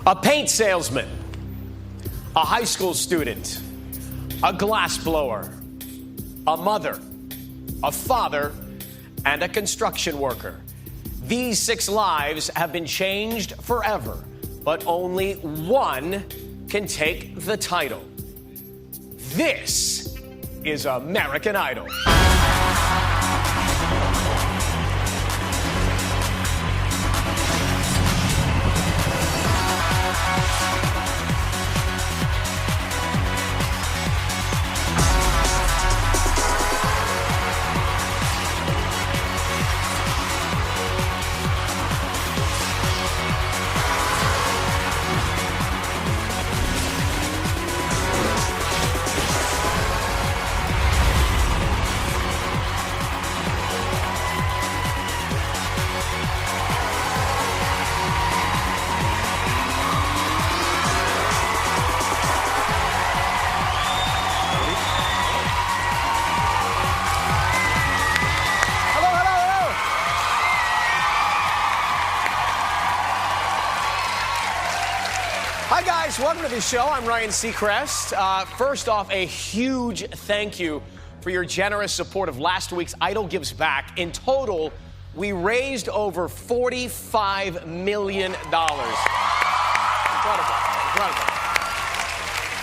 A paint salesman, a high school student, a glassblower, a mother, a father, and a construction worker. These 6 lives have been changed forever, but only one can take the title. This is American Idol. Hi, guys. Welcome to the show. I'm Ryan Seacrest. First off, a huge thank you for your generous support of last week's Idol Gives Back. In total, we raised over $45 million. Incredible. Incredible.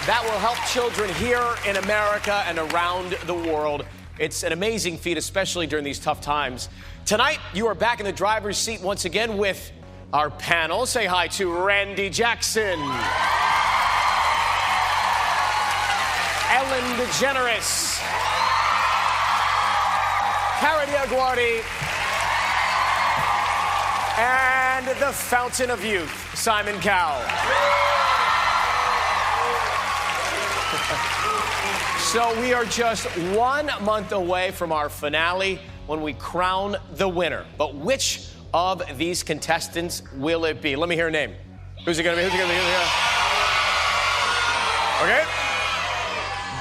That will help children here in America and around the world. It's an amazing feat, especially during these tough times. Tonight, you are back in the driver's seat once again with our panel. Say hi to Randy Jackson, Ellen DeGeneres, Cara Diaguardi, and the fountain of youth, Simon Cowell. So we are just 1 month away from our finale when we crown the winner. But which of these contestants will it be? Let me hear a name. Who's it gonna be? Who's it gonna be? Okay.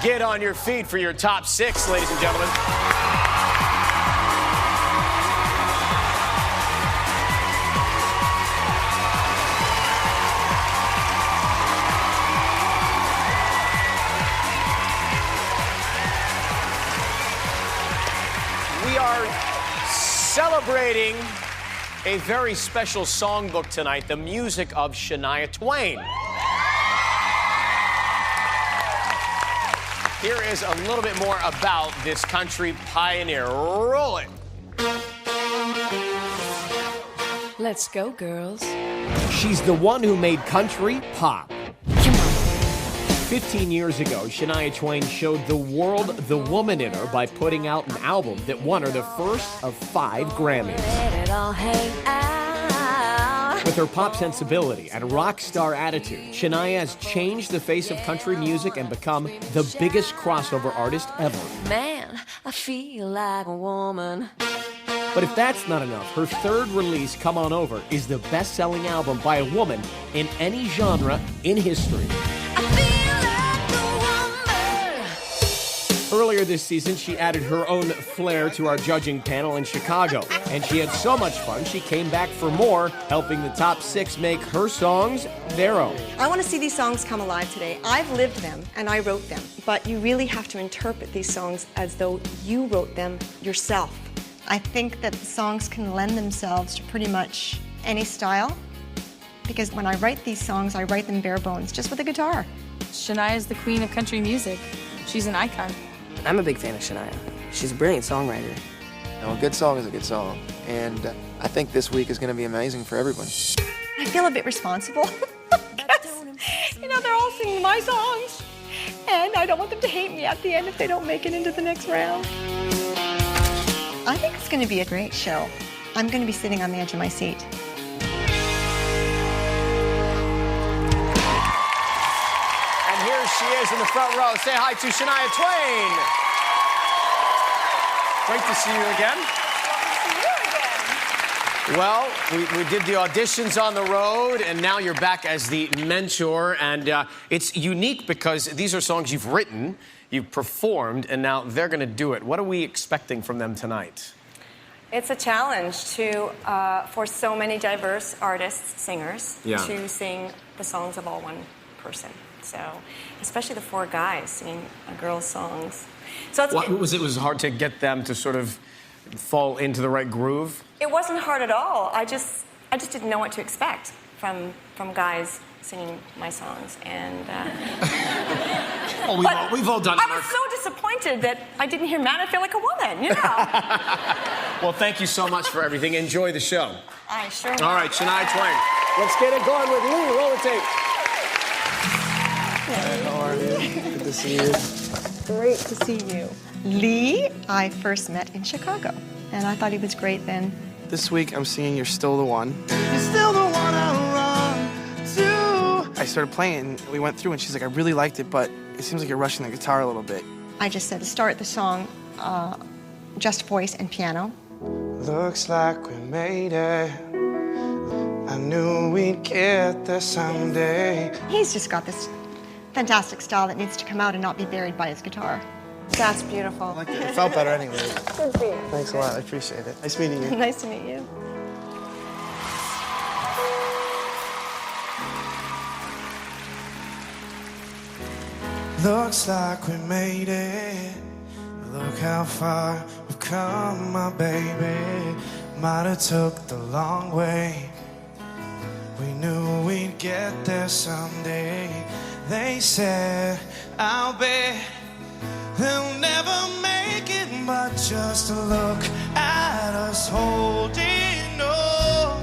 Get on your feet for your top 6, ladies and gentlemen. We are celebrating a very special songbook tonight, the music of Shania Twain. Here is a little bit more about this country pioneer. Roll it. Let's go, girls. She's the one who made country pop. Come on. 15 years ago, Shania Twain showed the world the woman in her by putting out an album that won her the first of 5 Grammys. Let it all hang out. With her pop sensibility and rock star attitude, Shania has changed the face of country music and become the biggest crossover artist ever. Man, I feel like a woman. But if that's not enough, her 3rd release, Come On Over, is the best-selling album by a woman in any genre in history. I feel like a woman. Earlier this season, she added her own flair to our judging panel in Chicago. And she had so much fun, she came back for more, helping the top 6 make her songs their own. I want to see these songs come alive today. I've lived them and I wrote them, but you really have to interpret these songs as though you wrote them yourself. I think that the songs can lend themselves to pretty much any style, because when I write these songs, I write them bare bones, just with a guitar. Shania is the queen of country music. She's an icon. I'm a big fan of Shania. She's a brilliant songwriter. A good song is a good song, and I think this week is going to be amazing for everyone. I feel a bit responsible, because, they're all singing my songs, and I don't want them to hate me at the end if they don't make it into the next round. I think it's going to be a great show. I'm going to be sitting on the edge of my seat. And here she is in the front row. Say hi to Shania Twain. Great to see you again. Well, we did the auditions on the road, and now you're back as the mentor. And it's unique because these are songs you've written, you've performed, and now they're going to do it. What are we expecting from them tonight? It's a challenge to for so many diverse artists, singers, Yeah. to sing the songs of all one person. So, especially the four guys singing a girl's songs. So it's, What, was it hard to get them to sort of fall into the right groove? it wasn't hard at all. I just didn't know what to expect from guys singing my songs, and Oh, but we've all done it. I was so disappointed that I didn't hear "Man, I Feel Like a Woman." You know. Well, thank you so much for everything. Enjoy the show. I sure. All right, Shania Twain. Let's get it going with Lee. Roll the tape. How are you? Good to see you. Great to see you. Lee, I first met in Chicago, and I thought he was great then. This week I'm singing You're Still the One. You're still the one I run to. I started playing, we went through, and she's like, I really liked it, but it seems like you're rushing the guitar a little bit. I just said to start the song, just voice and piano. Looks like we made it. I knew we'd get there someday. He's just got this fantastic style that needs to come out and not be buried by his guitar. That's beautiful. It felt better anyway. Good for you. Thanks a lot, I appreciate it. Nice meeting you. Nice to meet you. Looks like we made it. Look how far we've come, my baby. Might have took the long way. We knew we'd get there someday. They said, I'll bet they'll never make it, but just to look at us holding on.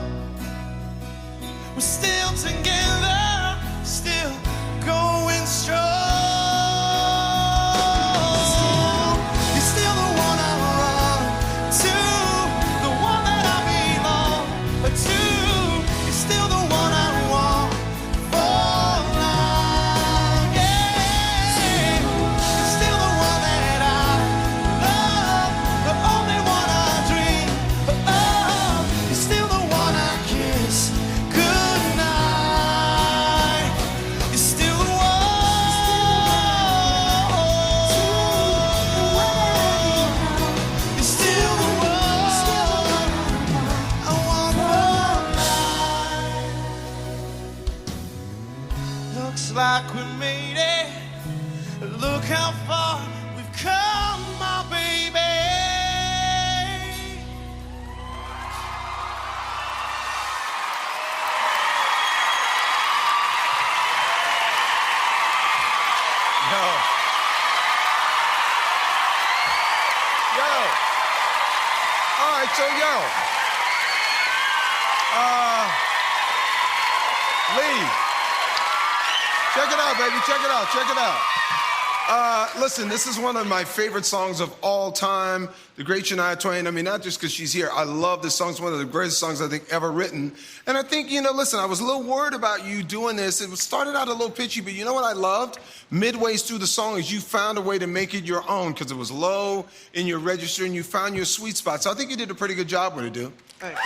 We're still together, still going strong. You're still the one I run to, the one that I belong to. You're still the one I want for life. Yeah. You're still the one that I love, the only one I dream of. You're still the one I kiss goodnight. You're still the one. You're still the one I want for life. Looks like we made it. Look how far we've come, my baby. All right, so Lee, check it out, baby, check it out, check it out. Listen, this is one of my favorite songs of all time, the great Shania Twain. I mean, not just because she's here. I love this song. It's one of the greatest songs I think ever written. And I think, listen, I was a little worried about you doing this. It started out a little pitchy, but you know what I loved? Midways through the song is you found a way to make it your own because it was low in your register and you found your sweet spot. So I think you did a pretty good job with it, dude. Thanks.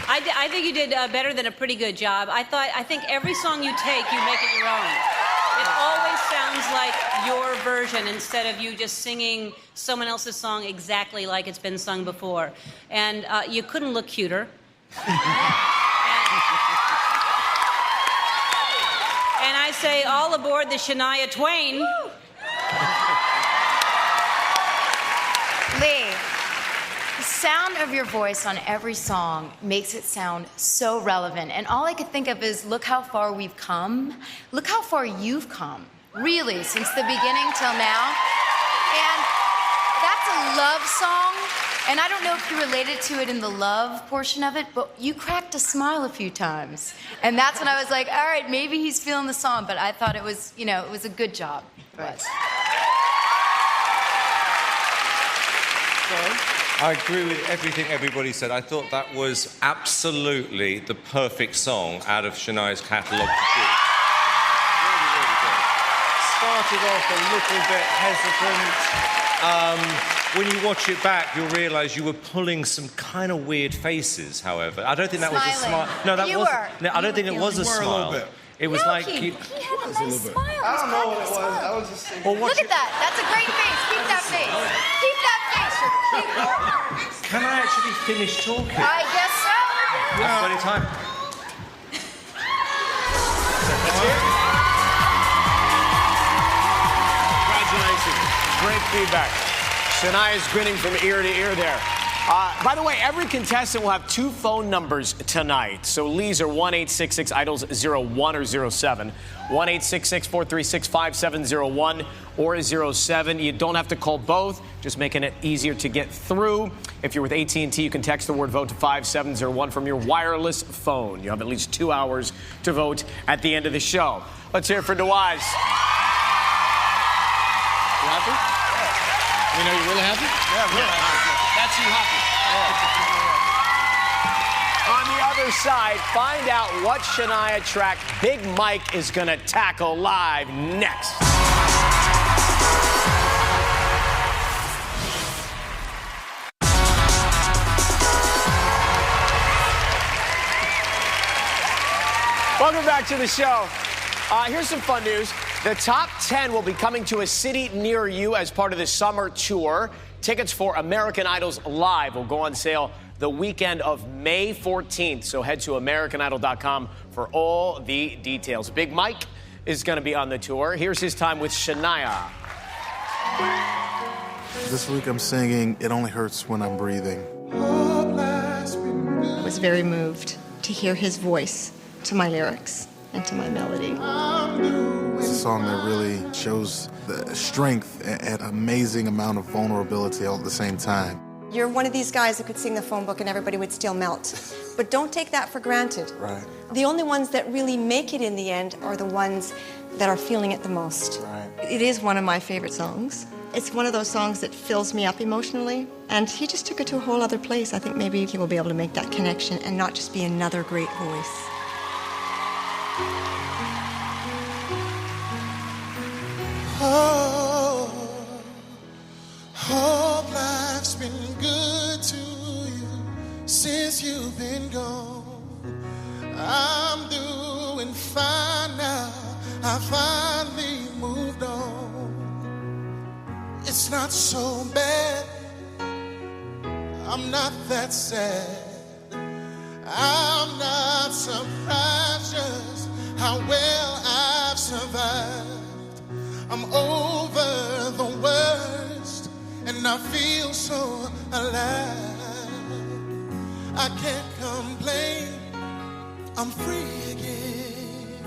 I think you did better than a pretty good job. I think every song you take, you make it your own. It always sounds like your version instead of you just singing someone else's song exactly like it's been sung before. And you couldn't look cuter. And I say, all aboard the Shania Twain. Lee, the sound of your voice on every song makes it sound so relevant. And all I could think of is, look how far we've come. Look how far you've come, really, since the beginning till now. And that's a love song. And I don't know if you related to it in the love portion of it, but you cracked a smile a few times. And that's when I was like, all right, maybe he's feeling the song. But I thought it was, it was a good job. It was. I agree with everything everybody said. I thought that was absolutely the perfect song out of Shania's catalogue to choose. Really, really good. Started off a little bit hesitant. When you watch it back, you'll realise you were pulling some kind of weird faces, however. I don't think that was a smile. No, that wasn't. No, I don't think it was a smile. It was No, like he had a nice smile. I don't know what it was. I was just thinking. Well, Look at that. That's a great face. Keep that face. Keep that face. Can I actually finish talking? I guess so. Everybody, time. Congratulations. Great feedback. Shania's grinning from ear to ear there. By the way, every contestant will have 2 phone numbers tonight. So Lee's are 1-866-IDOLS-01 or 07, 1-866-436-5701 or 07. You don't have to call both, just making it easier to get through. If you're with AT&T, you can text the word vote to 5701 from your wireless phone. You have at least 2 hours to vote at the end of the show. Let's hear it for Nawaz. You happy? You know, you're really happy? Yeah, really happy. That's you happy. On the other side, find out what Shania track Big Mike is going to tackle live next. Welcome back to the show. Here's some fun news. The top 10 will be coming to a city near you as part of the summer tour. Tickets for American Idols Live will go on sale the weekend of May 14th. So head to AmericanIdol.com for all the details. Big Mike is going to be on the tour. Here's his time with Shania. This week I'm singing It Only Hurts When I'm Breathing. I was very moved to hear his voice to my lyrics and to my melody. It's a song that really shows the strength and amazing amount of vulnerability all at the same time. You're one of these guys that could sing the phone book and everybody would still melt. But don't take that for granted. Right. The only ones that really make it in the end are the ones that are feeling it the most. Right. It is one of my favorite songs. It's one of those songs that fills me up emotionally. And he just took it to a whole other place. I think maybe he will be able to make that connection and not just be another great voice. Oh, hope life's been good to you since you've been gone. I'm doing fine now. I finally moved on. It's not so bad. I'm not that sad. I'm not surprised just how well I've survived. I'm over the worst, and I feel so alive. I can't complain, I'm free again.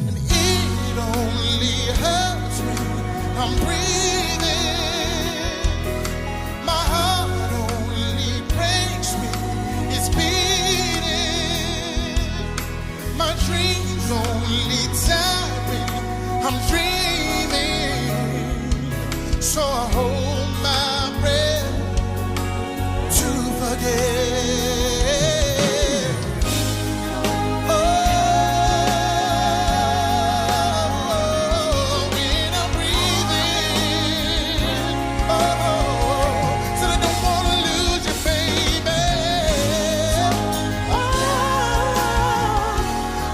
And it only hurts when I'm breathing. My heart only breaks when it's beating. My dreams only die when I'm dreaming, so I hold my breath to forget. Oh, when I'm breathing. Oh, so I don't wanna lose you, baby.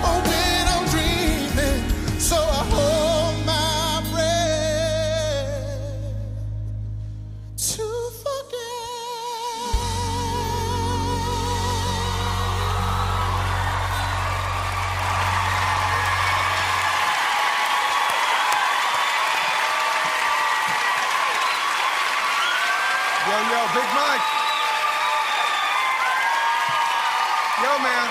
Oh, when I'm dreaming, so I hold my breath to Yo, Big Mike. Yo, man.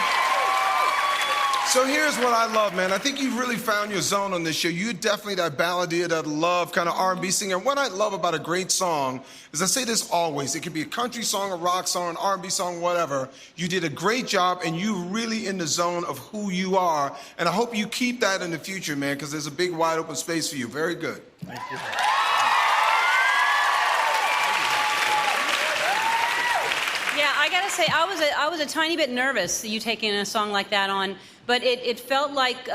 So here's what I love, man. I think you've really found your zone on this show. You're definitely that balladeer, that love kind of R&B singer. And what I love about a great song is I say this always. It could be a country song, a rock song, an R&B song, whatever. You did a great job, and you're really in the zone of who you are. And I hope you keep that in the future, man, because there's a big, wide open space for you. Very good. Thank you. Yeah, I gotta say, I was a tiny bit nervous you taking a song like that on, but it felt like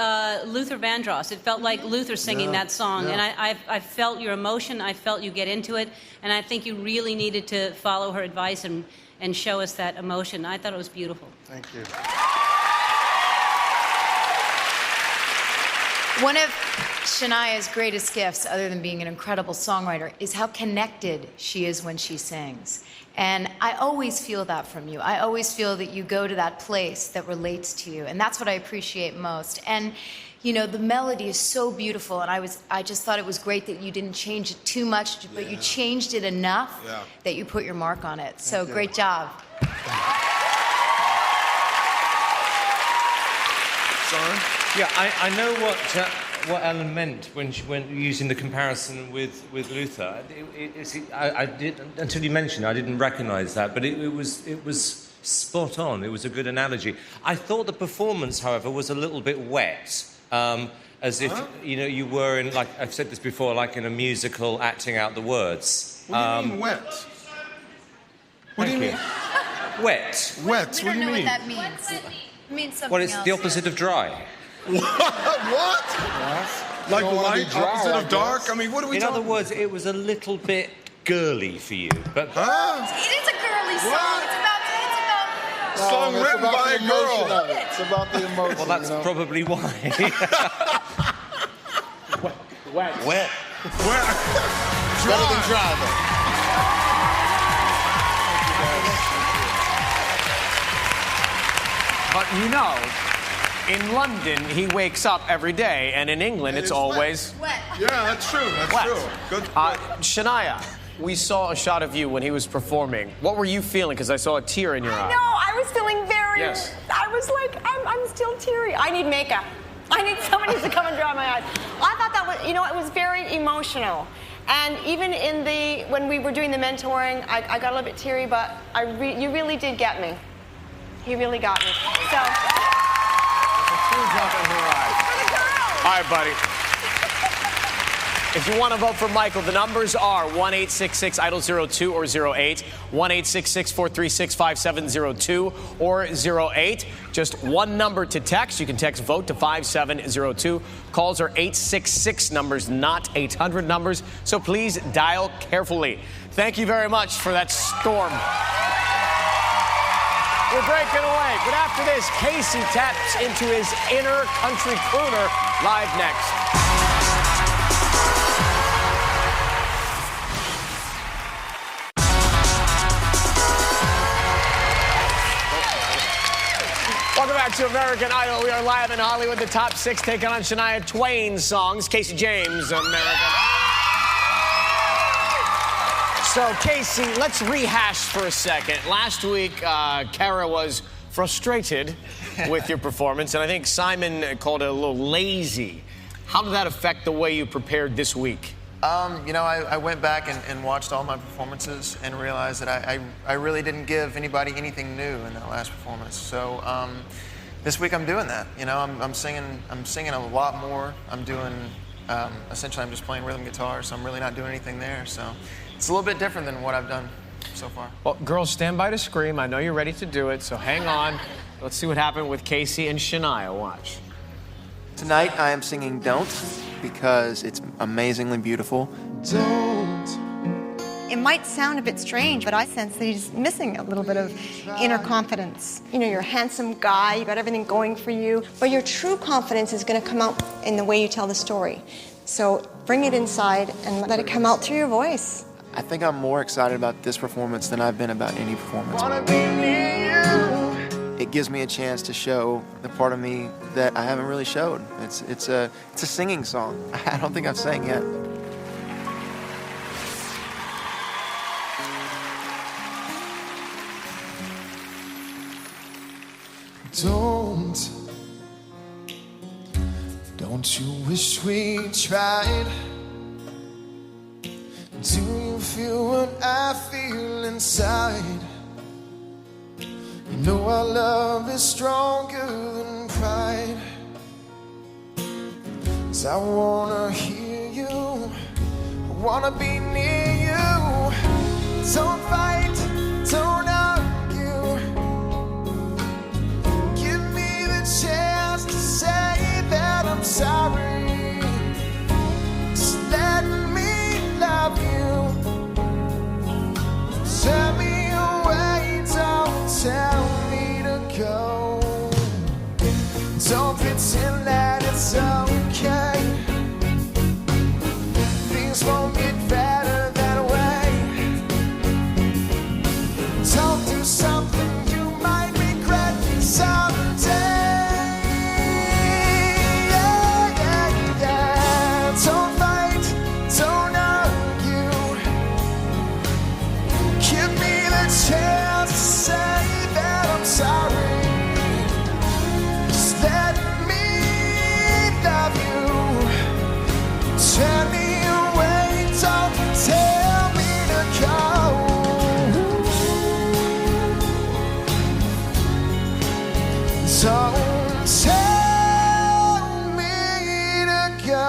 Luther Vandross. It felt like Luther singing that song, and I felt your emotion. I felt you get into it, and I think you really needed to follow her advice and show us that emotion. I thought it was beautiful. Thank you. One of Shania's greatest gifts, other than being an incredible songwriter, is how connected she is when she sings. And I always feel that from you. I always feel that you go to that place that relates to you, and that's what I appreciate most. And you know, the melody is so beautiful, and I just thought it was great that you didn't change it too much, but you changed it enough that you put your mark on it. So great job. Son? Yeah, I know what Ellen meant when using the comparison with Luther. I did, until you mentioned it, I didn't recognise that, but it was spot on. It was a good analogy. I thought the performance, however, was a little bit wet, as if you were in, like I've said this before, like in a musical, acting out the words. What do you mean wet? What do you mean? Wet. Wet. We don't know what that means. It means something Well, it's else. the opposite of dry. What? Like light, opposite of dark? I mean, what are we In talking other words, it was a little bit girly for you, but... Huh? It is a girly song. It's about Song written by a girl. It's about the emotion. Well, that's probably why. Wet. Better than dry, though. But you know, in London, he wakes up every day, and in England, it's always wet. Yeah, that's true. That's wet. true. Good. Shania, we saw a shot of you when he was performing. What were you feeling? Because I saw a tear in your eye. No, I was feeling very... Yes. I was like, I'm still teary. I need makeup. I need somebody to come and dry my eyes. I thought that was, it was very emotional. And even when we were doing the mentoring, I got a little bit teary, but you really did get me. He really got me. So... Teardrop in her eyes. All right, buddy. If you want to vote for Michael, the numbers are 1-866-IDOL-02 or 08, 1-866-436-5702 or 08. Just one number to text. You can text VOTE to 5702. Calls are 866 numbers, not 800 numbers, so please dial carefully. Thank you very much for that storm. We're breaking away, but after this, Casey taps into his inner country crooner. Live next. Welcome back to American Idol. We are live in Hollywood. The top 6 taking on Shania Twain's songs. Casey James, American. So, Casey, let's rehash for a second. Last week, Kara was frustrated with your performance, and I think Simon called it a little lazy. How did that affect the way you prepared this week? I went back and watched all my performances and realized that I really didn't give anybody anything new in that last performance. So this week I'm doing that. I'm singing a lot more. I'm doing essentially I'm just playing rhythm guitar, so I'm really not doing anything there. So it's a little bit different than what I've done so far. Well, girls, stand by to scream. I know you're ready to do it, so hang on. Let's see what happened with Casey and Shania. Watch. Tonight I am singing Don't because it's amazingly beautiful. Don't. It might sound a bit strange, but I sense that he's missing a little bit of inner confidence. You're a handsome guy, you got everything going for you, but your true confidence is going to come out in the way you tell the story. So bring it inside and let it come out through your voice. I think I'm more excited about this performance than I've been about any performance. It gives me a chance to show the part of me that I haven't really showed. It's a singing song. I don't think I've sang yet. Don't you wish we tried? Do you feel what I feel inside? You know our love is stronger than pride. 'Cause I wanna hear you, I wanna be near you. Don't fight, don't argue. Give me the chance to say that I'm sorry. Just let me love you. Turn me away, don't tell me to go. Don't pretend that it's okay. Don't tell me to go.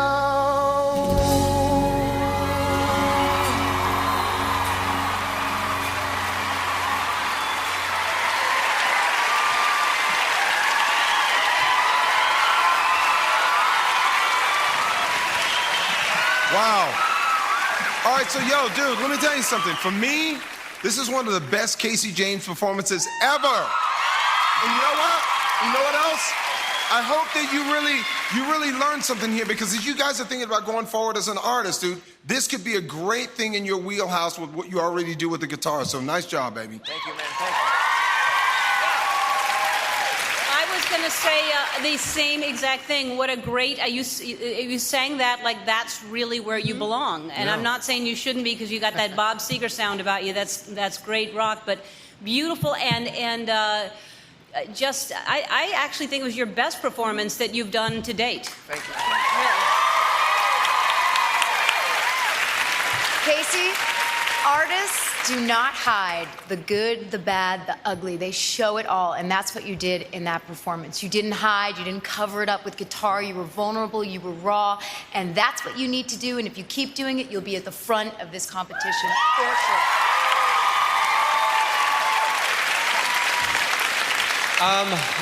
Wow. All right, so yo, dude, let me tell you something. For me, this is one of the best Casey James performances ever. And you know what? You know what else? I hope that you really learned something here, because as you guys are thinking about going forward as an artist, dude, this could be a great thing in your wheelhouse with what you already do with the guitar. So nice job, baby. Thank you, man. Thank you. I was going to say the same exact thing. What a great, you sang that like that's really where you belong. And I'm not saying you shouldn't be, because you got that Bob Seger sound about you. That's great rock, but beautiful and just, I actually think it was your best performance that you've done to date. Thank you. Casey, artists do not hide the good, the bad, the ugly. They show it all, and that's what you did in that performance. You didn't hide, you didn't cover it up with guitar, you were vulnerable, you were raw, and that's what you need to do, and if you keep doing it, you'll be at the front of this competition for sure.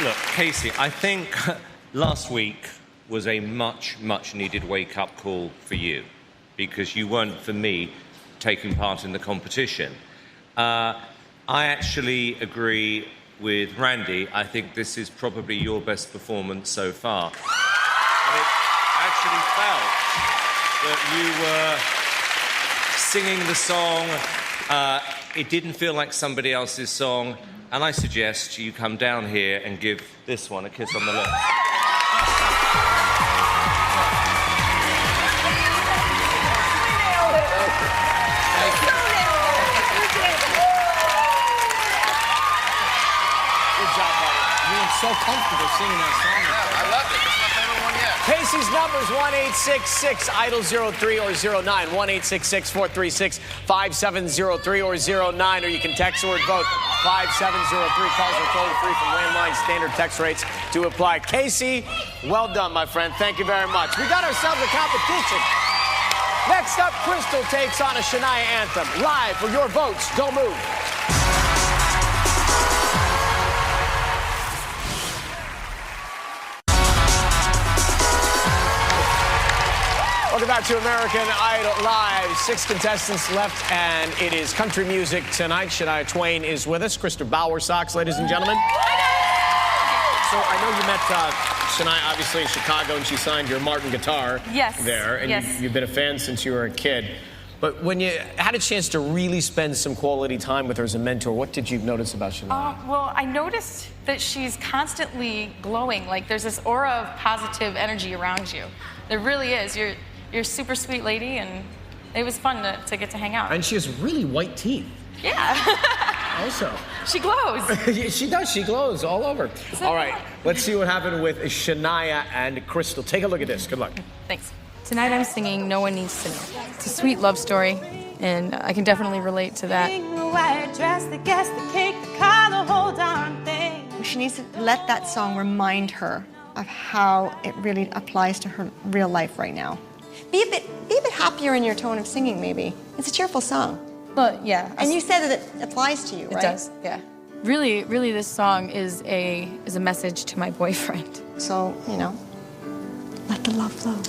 Look, Casey, I think last week was a much, much needed wake-up call for you, because you weren't, for me, taking part in the competition. I actually agree with Randy. I think this is probably your best performance so far. I actually felt that you were singing the song. It didn't feel like somebody else's song. And I suggest you come down here and give this one a kiss on the lips. So comfortable singing that song. Yeah, I love it. It's my favorite one yet. Casey's number's 1-866-IDOL-03 or 09, 1-866-436-5703 or 09, or you can text the word VOTE 5703. Calls are totally free from landline. Standard text rates to apply. Casey, well done, my friend. Thank you very much. We got ourselves a competition. Next up, Crystal takes on a Shania anthem. Live for your votes. Don't move. Welcome back to American Idol Live. 6 contestants left, and it is country music tonight. Shania Twain is with us. Krista Bowersox, ladies and gentlemen. So I know you met Shania, obviously, in Chicago, and she signed your Martin guitar there. And you've been a fan since you were a kid. But when you had a chance to really spend some quality time with her as a mentor, what did you notice about Shania? Well, I noticed that she's constantly glowing. Like, there's this aura of positive energy around you. There really is. You're a super sweet lady, and it was fun to get to hang out. And she has really white teeth. Yeah. Also. She glows. She does. She glows all over. All right. Let's see what happened with Shania and Crystal. Take a look at this. Good luck. Thanks. Tonight I'm singing No One Needs to Know. It's a sweet love story, and I can definitely relate to that. The white dress, the guess, the cake, the car, the whole darn thing. She needs to let that song remind her of how it really applies to her real life right now. Be a bit happier in your tone of singing, maybe. It's a cheerful song. But yeah. And you said that it applies to you, right? It does, yeah. Really, really, this song is a message to my boyfriend. So, you know, let the love flow.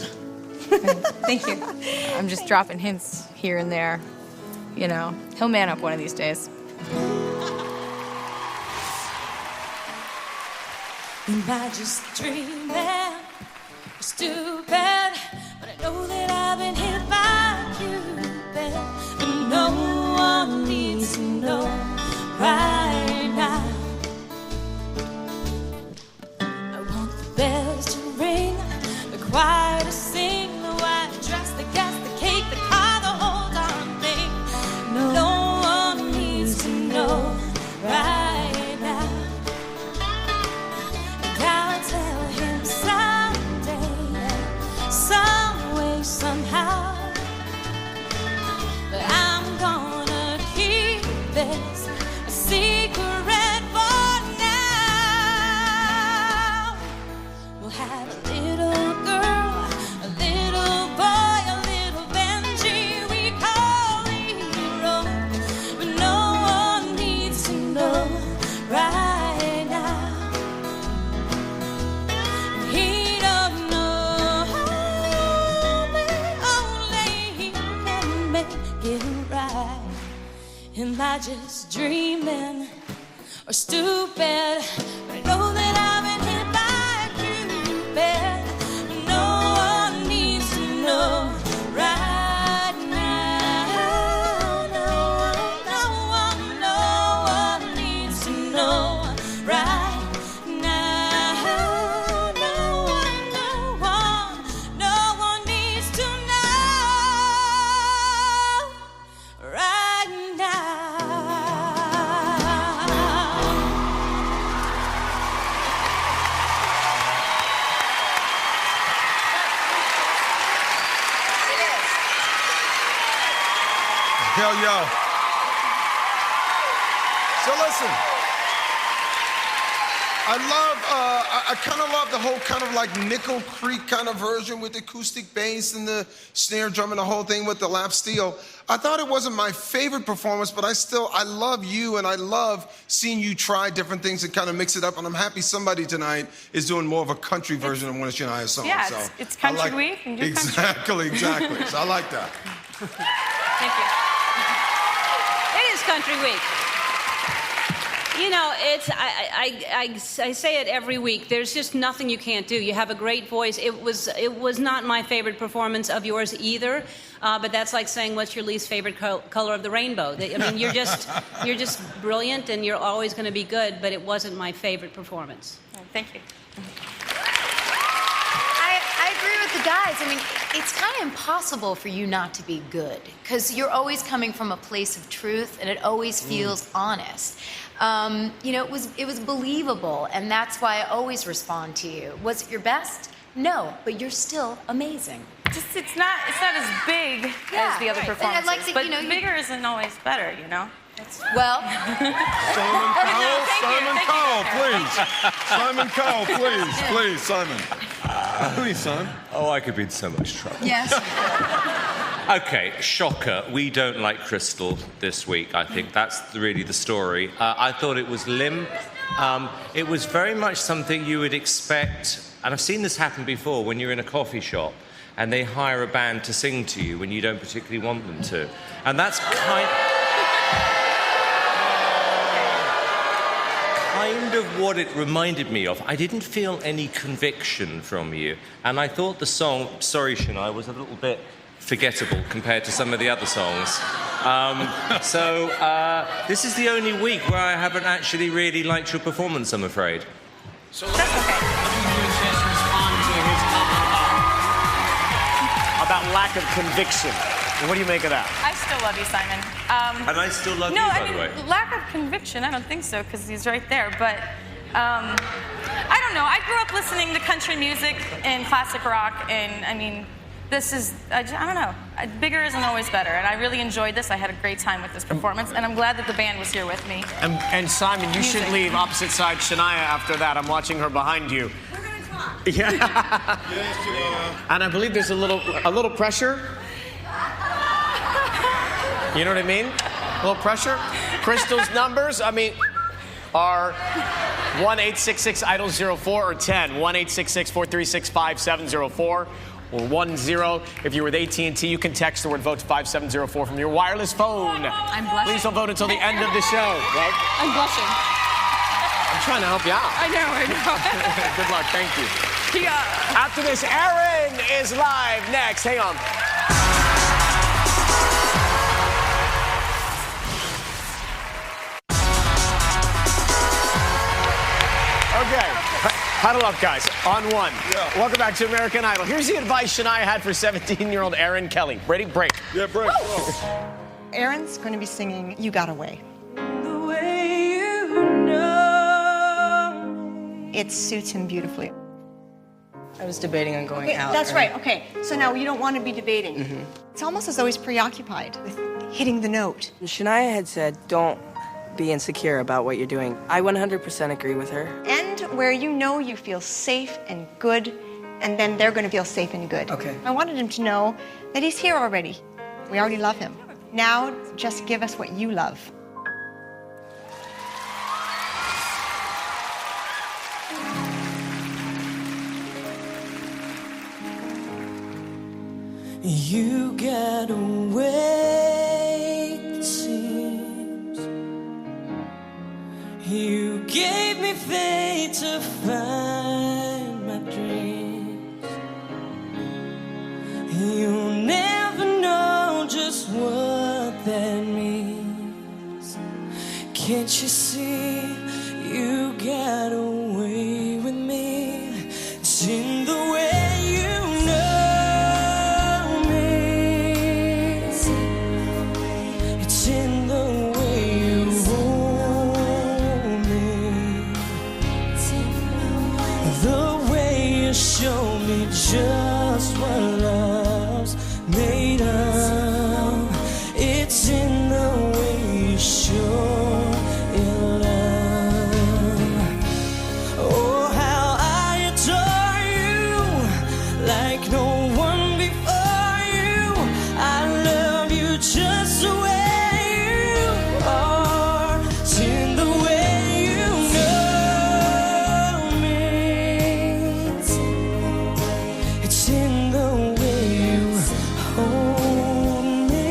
Thank you. I'm just dropping hints here and there. You know, he'll man up one of these days. Am I just dreaming? Stupid, but I know that I've been hit by Cupid, and no one needs to know right now. I want the bells to ring, the choir to sing, the white dress, the guest, the cake, the car, the whole darn thing. No one needs to know right now. And I'll tell him some way, somehow, but I'm gonna keep this a secret. I just dreaming or stupid? I know that I've been hit by Cupid. No one needs to know right now. No one needs to know right now. No one needs to know right now. Yo, yo. So listen, I kind of love the whole kind of like Nickel Creek kind of version with the acoustic bass and the snare drum and the whole thing with the lap steel. I thought it wasn't my favorite performance, but I love you and I love seeing you try different things and kind of mix it up. And I'm happy somebody tonight is doing more of a country version of one of Shania's songs. Yeah, so it's country I like, week and do exactly. So I like that. Thank you. It is Country Week. You know, I say it every week. There's just nothing you can't do. You have a great voice. It was not my favorite performance of yours either, but that's like saying what's your least favorite color of the rainbow. I mean, you're just brilliant, and you're always going to be good. But it wasn't my favorite performance. Thank you. I agree with the guys. I mean, it's kind of impossible for you not to be good because you're always coming from a place of truth, and it always feels honest. You know, it was believable, and that's why I always respond to you. Was it your best? No, but you're still amazing. Just it's not as big as the other right. performances. And I'd like to, but you know, bigger isn't always better, you know. Well, Simon Cowell, please, Simon. Please, Simon. Oh, I could be in so much trouble. yes. Okay, shocker. We don't like Crystal this week, I think. That's really the story. I thought it was limp. It was very much something you would expect, and I've seen this happen before, when you're in a coffee shop and they hire a band to sing to you when you don't particularly want them to. And that's kind of what it reminded me of. I didn't feel any conviction from you. And I thought the song, sorry Shania, was a little bit forgettable compared to some of the other songs. This is the only week where I haven't actually really liked your performance, I'm afraid. So that's okay. About lack of conviction. What do you make of that? I still love you, Simon. And I still love you, by the way. Lack of conviction, I don't think so, because he's right there. But I don't know. I grew up listening to country music and classic rock, and I mean, this is, I don't know. Bigger isn't always better, and I really enjoyed this. I had a great time with this performance, and I'm glad that the band was here with me. And Simon, you should leave opposite side Shania after that. I'm watching her behind you. We're gonna talk. Yeah. Yes, and I believe there's a little pressure. You know what I mean? A little pressure. Crystal's numbers, I mean, are 1-866-IDOL-04 or 10. 1-866-436-5704 or 10. If you're with AT&T, you can text the word vote to 5704 from your wireless phone. I'm blushing. Please don't vote until the end of the show. Right? I'm blushing. I'm trying to help you out. I know. Good luck. Thank you. Yeah. After this, Aaron is live next. Hang on. Okay. Huddle up, guys. On one. Yeah. Welcome back to American Idol. Here's the advice Shania had for 17-year-old Aaron Kelly. Ready? Break. Yeah, break. Aaron's going to be singing You Got Away. The way you know. It suits him beautifully. I was debating on going out. That's right. Okay. So now you don't want to be debating. It's almost as though he's preoccupied with hitting the note. Shania had said, don't be insecure about what you're doing. I 100% agree with her. And where you know you feel safe and good, and then they're going to feel safe and good. Okay. I wanted him to know that he's here already. We already love him. Now, just give us what you love. You get away, it seems. gave me faith to find my dreams. You'll never know just what that means. Can't you see you got away with me? It's in the way you know me. It's in the way you hold me. The way you show me just what love's made of. It's in the way you show your love. Oh, how I adore you, like no one before you. I love you just the way you are. It's in the way you know me. It's in the way you hold me.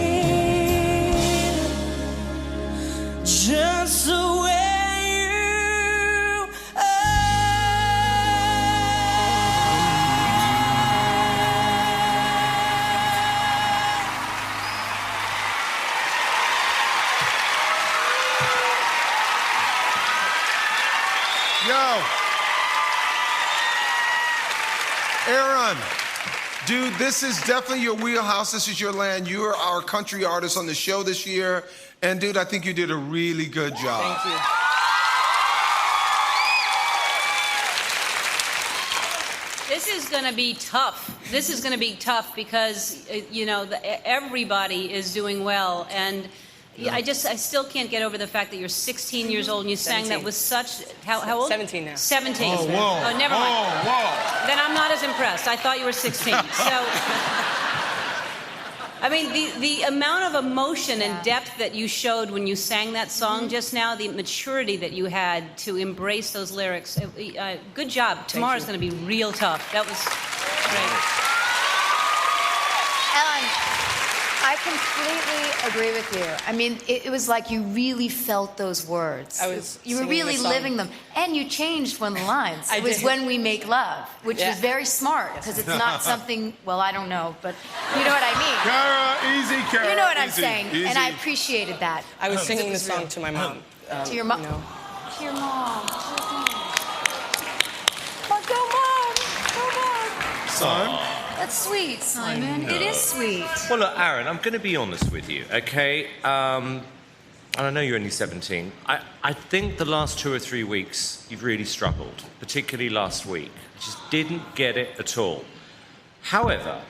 Just the way you Yo. Aaron, dude, this is definitely your wheelhouse. This is your land. You are our country artist on the show this year. And dude, I think you did a really good job. Thank you. This is going to be tough. This is going to be tough because, you know, everybody is doing well. And I still can't get over the fact that you're 16 years old and you sang 17. that with such, how old? 17 now. 17. Oh, whoa. Oh, never mind. Whoa, whoa. Then I'm not as impressed. I thought you were 16. So, I mean, the amount of emotion and depth that you showed when you sang that song just now, the maturity that you had to embrace those lyrics, good job. Tomorrow's going to be real tough. That was great. Ellen, I completely agree with you. I mean, it was like you really felt those words. You were singing really the song. living them. And you changed one of the lines. I It was did. when we make love, which Yeah. was very smart, because it's not something, well, I don't know, but you know what I mean. Kara, easy, Kara. You know what I'm easy, saying. easy. And I appreciated that. I was singing the It was song real. to my mom. To your mom? You know. To your mom. But go, Mom. Go, Mom. Son? That's sweet, Simon. It is sweet. Well, look, Aaron, I'm going to be honest with you, okay? And I know you're only 17. I think the last 2 or 3 weeks you've really struggled, particularly last week. Just didn't get it at all. However,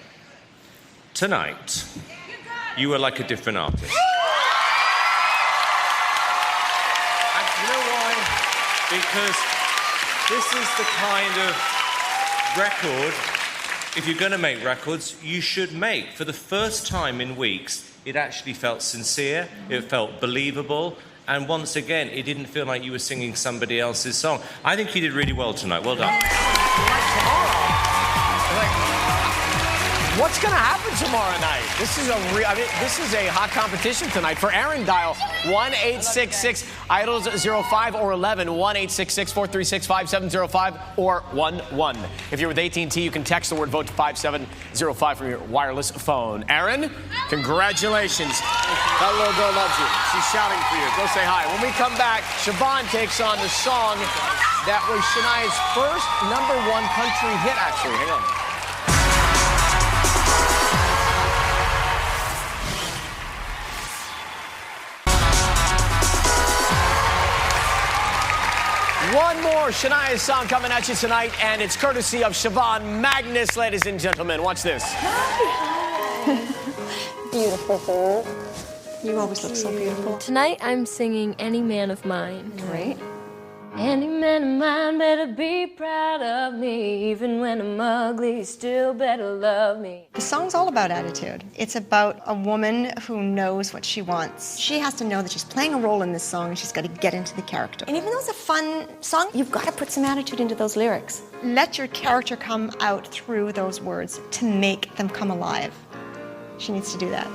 tonight, you were like a different artist. And you know why? Because this is the kind of record, if you're going to make records, you should make. For the first time in weeks, it actually felt sincere, it felt believable, and once again, it didn't feel like you were singing somebody else's song. I think you did really well tonight. Well done. What's going to happen tomorrow night? This is this is a hot competition tonight. For Aaron, dial 1-866-IDOLS-05 or 11, 1-866-436-5705 or 11. If you're with AT&T, you can text the word VOTE to 5705 from your wireless phone. Aaron, congratulations. That little girl loves you. She's shouting for you. Go say hi. When we come back, Siobhan takes on the song that was Shania's first #1 country hit, actually. Hang on. One more Shania's song coming at you tonight, and it's courtesy of Siobhan Magnus, ladies and gentlemen. Watch this. Beautiful. You always look so beautiful. Tonight I'm singing Any Man of Mine. Great. Any man of mine better be proud of me. Even when I'm ugly, still better love me. The song's all about attitude. It's about a woman who knows what she wants. She has to know that she's playing a role in this song and she's got to get into the character. And even though it's a fun song, you've got to put some attitude into those lyrics. Let your character come out through those words to make them come alive. She needs to do that.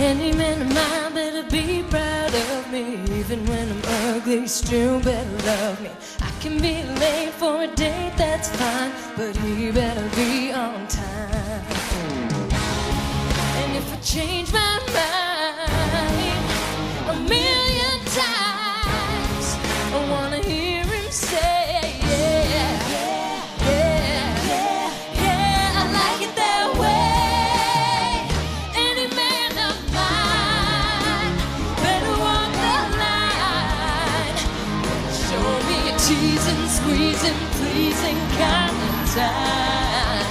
Any man of mine better be proud of me. Even when I'm ugly, still better love me. I can be late for a date, that's fine, but he better be on time. And if I change my mind a million times, I wanna hear him say, yeah, yeah, yeah, yeah, I like it that way. Any man of mine better walk the line. Show me a teasing, squeezing, pleasing kind of time.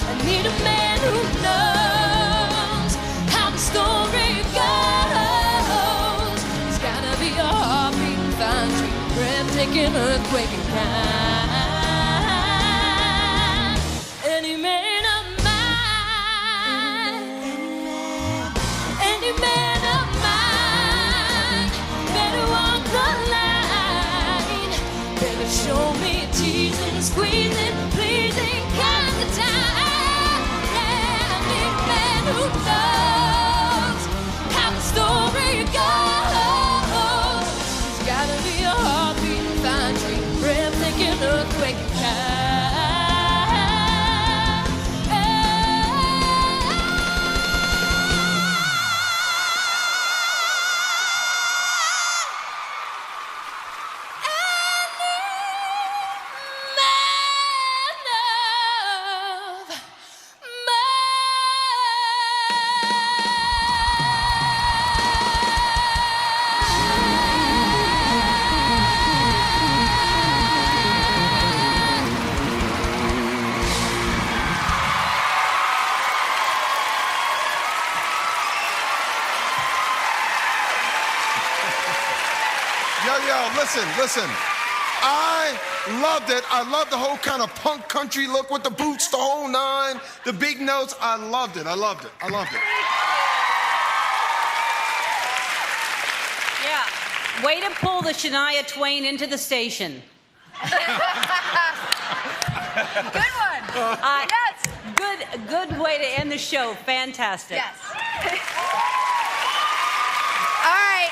I need a man who knows how the story goes. He's gotta be a heartbeating, fine tree, breathtaking, earthquaking kind. Any man of mine, any man of mine, better walk the line. Better show me a teasing, squeezing, pleasing kind of time. Yeah, I need a man who knows how the story goes. He's gotta be a heartbeating, fine tree, breathtaking, earthquaking kind. Listen. I loved it. I loved the whole kind of punk country look with the boots, the whole nine, the big notes. I loved it. Yeah. Way to pull the Shania Twain into the station. Good one. Yes. Good way to end the show. Fantastic. Yes. All right.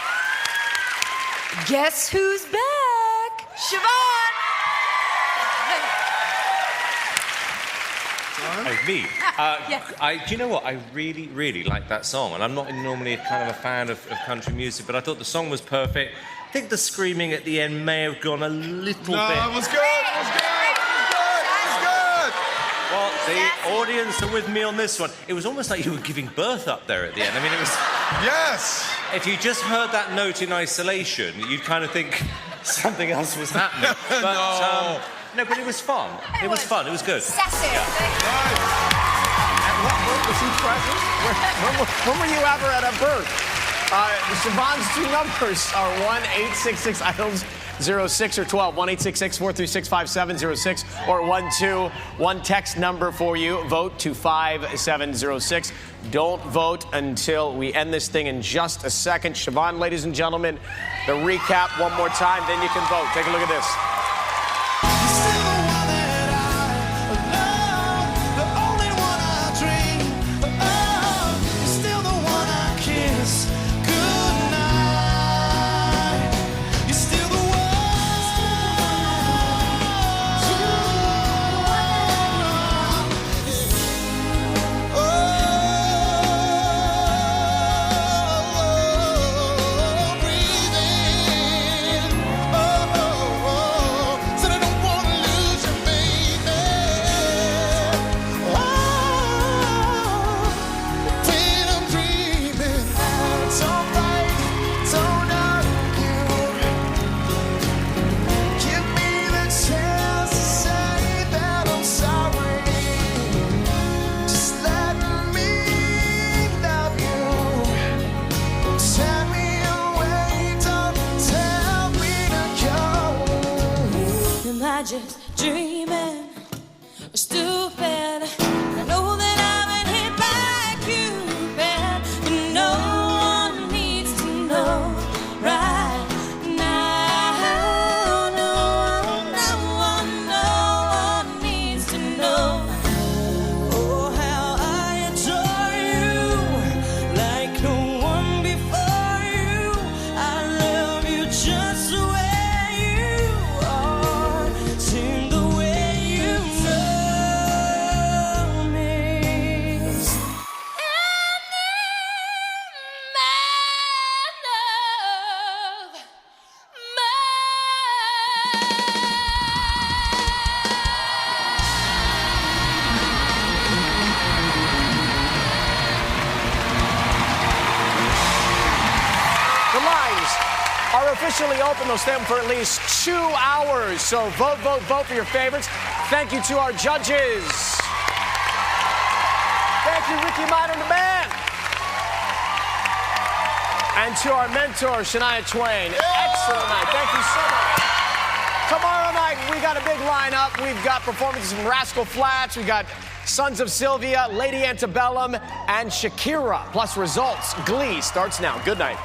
Guess who's back? Siobhan! Oh, me? Yes. Do you know what? I really, really like that song. And I'm not normally kind of a fan of country music, but I thought the song was perfect. I think the screaming at the end may have gone a little No, bit. it was good. Well, the audience are with me on this one. It was almost like you were giving birth up there at the end. I mean, it was... Yes! If you just heard that note in isolation, you'd kind of think something else was happening. But, no, but it was fun. It was fun. It was good. Sassy. Yeah. Was he present? When were you ever at a birth? Siobhan's two numbers are 1-866-IDOLS-06 or 12, 1-866-436-5706 or 121 text number for you. Vote to 5706. Don't vote until we end this thing in just a second. Siobhan, ladies and gentlemen, the recap one more time, then you can vote. Take a look at this. Oh, officially open. They'll stay open for at least 2 hours. So vote, vote, vote for your favorites. Thank you to our judges. Thank you, Ricky Minor, the band. And to our mentor, Shania Twain. Excellent night. Thank you so much. Tomorrow night, we got a big lineup. We've got performances from Rascal Flatts. We got Sons of Sylvia, Lady Antebellum, and Shakira. Plus results. Glee starts now. Good night.